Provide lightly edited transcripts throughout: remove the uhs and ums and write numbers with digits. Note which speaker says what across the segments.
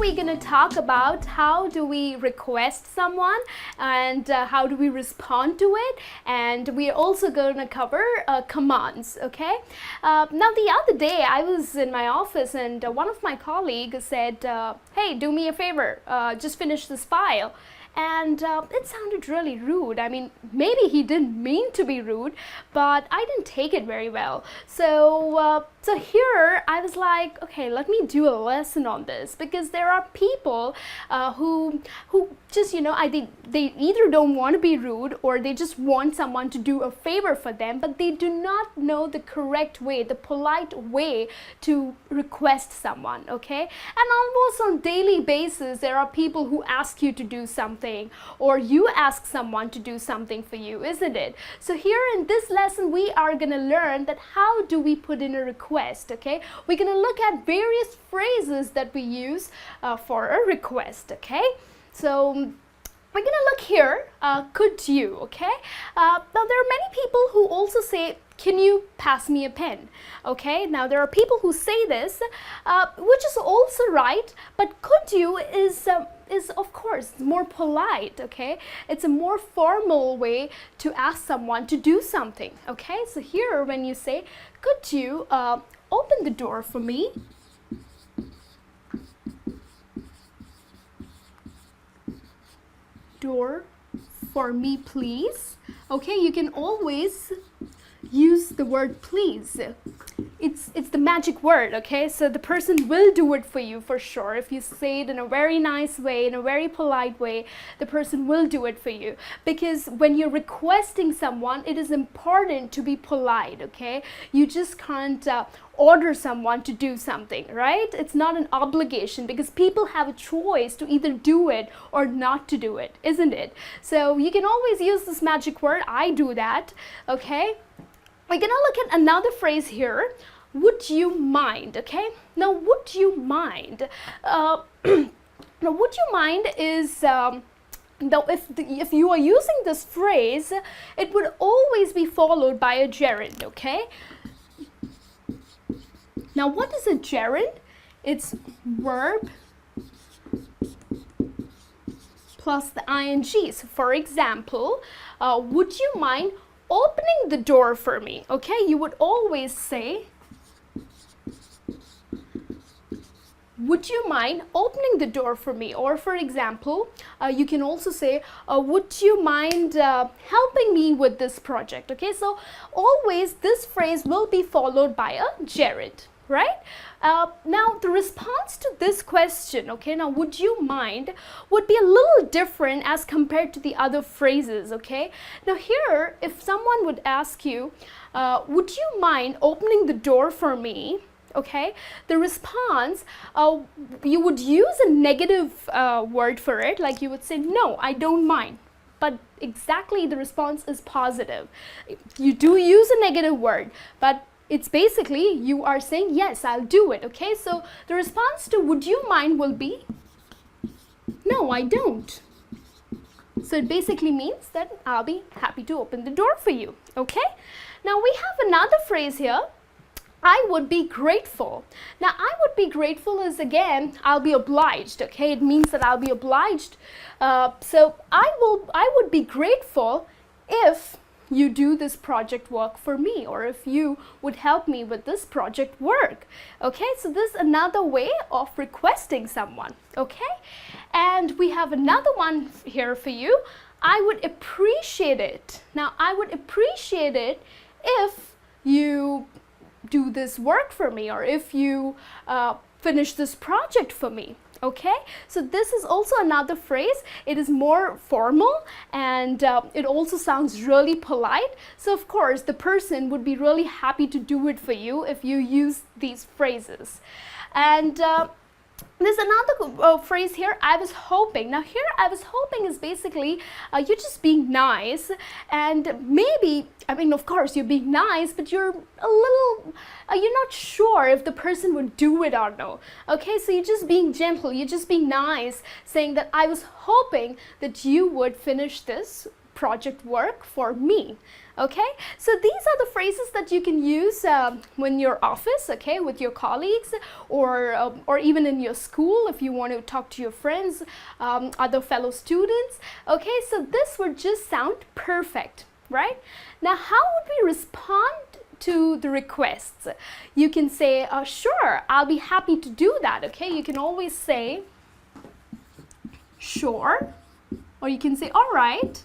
Speaker 1: we're going to talk about how do we request someone and how do we respond to it, and we're also going to cover commands, okay? Now the other day I was in my office and one of my colleagues said, hey, do me a favor, just finish this file. And it sounded really rude. I mean, maybe he didn't mean to be rude, but I didn't take it very well. So here I was like, okay, let me do a lesson on this, because there are people who just, you know, they either don't want to be rude or they just want someone to do a favor for them, but they do not know the correct way, the polite way to request someone, okay? And almost on daily basis, there are people who ask you to do something, or you ask someone to do something for you, isn't it? So here in this lesson, we are going to learn that how do we put in a request, okay? We're going to look at various phrases that we use for a request, okay? So we're going to look here, could you, okay? Now there are many people who also say, can you pass me a pen? Okay, now there are people who say this, which is also right, but could you is of course more polite, okay? It's a more formal way to ask someone to do something, okay? So here when you say, could you open the door for me? Door for me, please. Okay, you can always use the word please. It's the magic word, okay? So the person will do it for you for sure. If you say it in a very nice way, in a very polite way, the person will do it for you. Because when you're requesting someone, it is important to be polite, okay? You just can't order someone to do something, right? It's not an obligation, because people have a choice to either do it or not to do it, isn't it? So you can always use this magic word. I do that, okay? We're gonna look at another phrase here. Would you mind, okay? Now, would you mind? Now, would you mind is, now if you are using this phrase, it would always be followed by a gerund, okay? Now, what is a gerund? It's verb plus the ing. So, for example, would you mind opening the door for me? Okay, you would always say, would you mind opening the door for me? Or for example, you can also say, would you mind helping me with this project? Okay, so always this phrase will be followed by a gerund, right? Now the response to this question, okay, now would you mind, would be a little different as compared to the other phrases, okay? Now here, if someone would ask you, would you mind opening the door for me? Okay, the response, you would use a negative word for it, like you would say, no, I don't mind. But exactly the response is positive. You do use a negative word, but it's basically you are saying, yes, I'll do it, okay? So the response to would you mind will be, no, I don't. So it basically means that I'll be happy to open the door for you, okay? Now we have another phrase here, I would be grateful. Now I would be grateful is again, I'll be obliged, okay? It means that I'll be obliged. So I would be grateful if you do this project work for me, or if you would help me with this project work, okay? So this is another way of requesting someone, okay? And we have another one here for you. I would appreciate it. Now I would appreciate it if you do this work for me, or if you finish this project for me. Okay, so this is also another phrase. It is more formal and it also sounds really polite. So of course the person would be really happy to do it for you if you use these phrases. And there's another phrase here, I was hoping. Now here, I was hoping is basically you're just being nice, and maybe, I mean, of course you're being nice, but you're a little, you're not sure if the person would do it or no. Okay, so you're just being gentle, you're just being nice, saying that I was hoping that you would finish this project work for me. Okay, so these are the phrases that you can use when your office, okay, with your colleagues, or even in your school if you want to talk to your friends, other fellow students. Okay, so this would just sound perfect, right? Now, how would we respond to the requests? You can say, sure, I'll be happy to do that. Okay, you can always say, sure, or you can say, all right.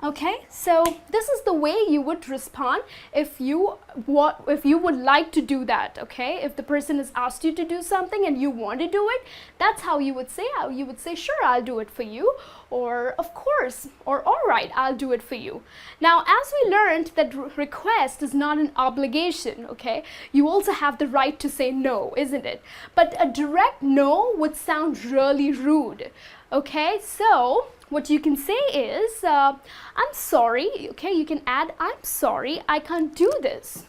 Speaker 1: Okay, so this is the way you would respond if you would like to do that. Okay, if the person has asked you to do something and you want to do it, that's how you would say. You would say, sure, I'll do it for you, or of course, or all right, I'll do it for you. Now, as we learned that request is not an obligation, okay, you also have the right to say no, isn't it? But a direct no would sound really rude. Okay, so what you can say is, I'm sorry, okay, you can add, I'm sorry, I can't do this.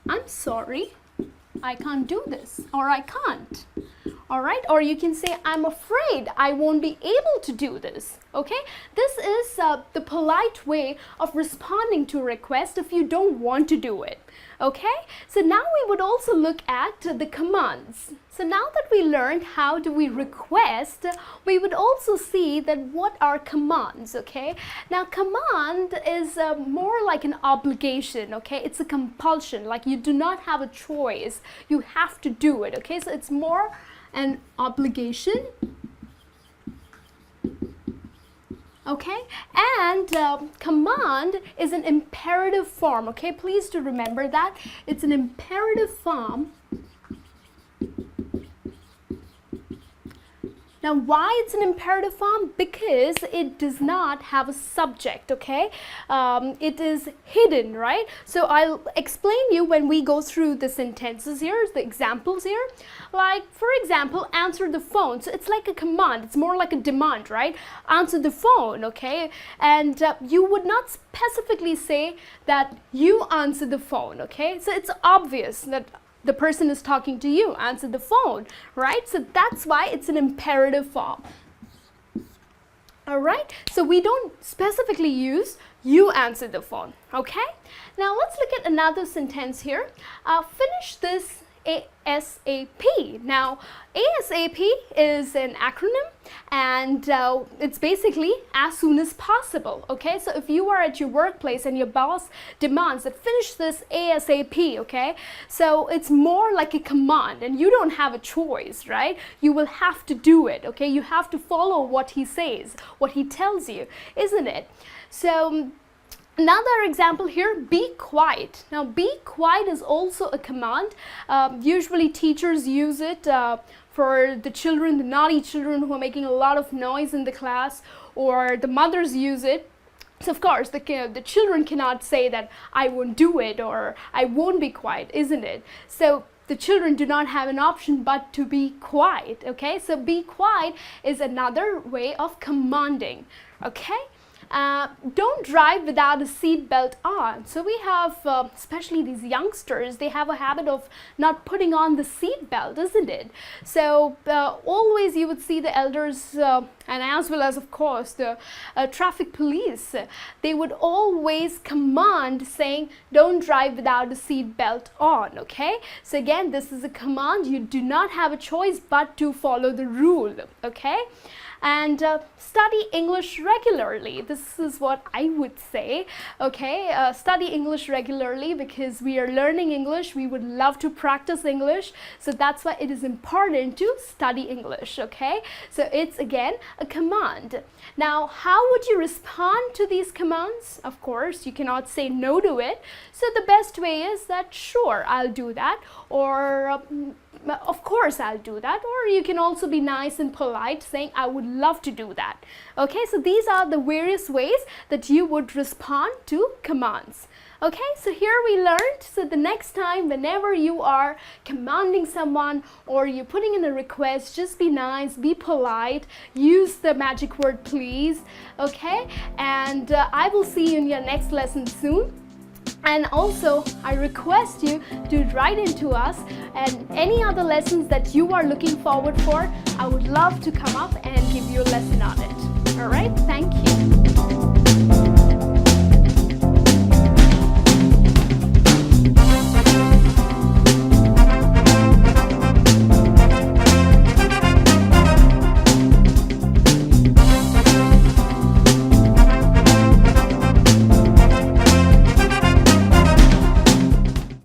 Speaker 1: I'm sorry, I can't do this, or I can't. All right, or you can say, I'm afraid I won't be able to do this. Okay, this is the polite way of responding to a request if you don't want to do it. Okay, so now we would also look at the commands. So now that we learned how do we request, we would also see that what are commands. Okay, now command is more like an obligation. Okay, it's a compulsion, like you do not have a choice, you have to do it. Okay, so it's more an obligation. Okay, and command is an imperative form. Okay, please do remember that it's an imperative form. Now, why it's an imperative form? Because it does not have a subject, okay? It is hidden, right? So I'll explain you when we go through the sentences here, the examples here. Like, for example, answer the phone. So it's like a command. It's more like a demand, right? Answer the phone, okay? And you would not specifically say that you answer the phone, okay? So it's obvious that the person is talking to you, answer the phone, right? So that's why it's an imperative form. All right, so we don't specifically use you answer the phone, okay? Now let's look at another sentence here. Finish this ASAP. Now, ASAP is an acronym, and it's basically as soon as possible, okay? So if you are at your workplace and your boss demands that finish this ASAP, okay? So it's more like a command, and you don't have a choice, right? You will have to do it, okay? You have to follow what he says, what he tells you, isn't it? So another example here, be quiet. Now, be quiet is also a command. Usually teachers use it for the children, the naughty children who are making a lot of noise in the class, or the mothers use it. So of course, the children cannot say that I won't do it or I won't be quiet, isn't it? So the children do not have an option but to be quiet, okay? So be quiet is another way of commanding, okay? Don't drive without a seat belt on. So we have, especially these youngsters, they have a habit of not putting on the seat belt, isn't it? So always you would see the elders, and as well as, of course, the traffic police, they would always command saying, don't drive without a seat belt on, okay? So again, this is a command. You do not have a choice but to follow the rule, okay? And study English regularly. This is what I would say, okay? Study English regularly because we are learning English. We would love to practice English. So that's why it is important to study English, okay? So it's, again, a command. Now, how would you respond to these commands? Of course, you cannot say no to it. So the best way is that, sure, I'll do that, or of course I'll do that, or you can also be nice and polite saying I would love to do that. Okay, so these are the various ways that you would respond to commands. Okay, so here we learned, so the next time whenever you are commanding someone or you're putting in a request, just be nice, be polite, use the magic word please, okay? And I will see you in your next lesson soon. And also, I request you to write into us, and any other lessons that you are looking forward for, I would love to come up and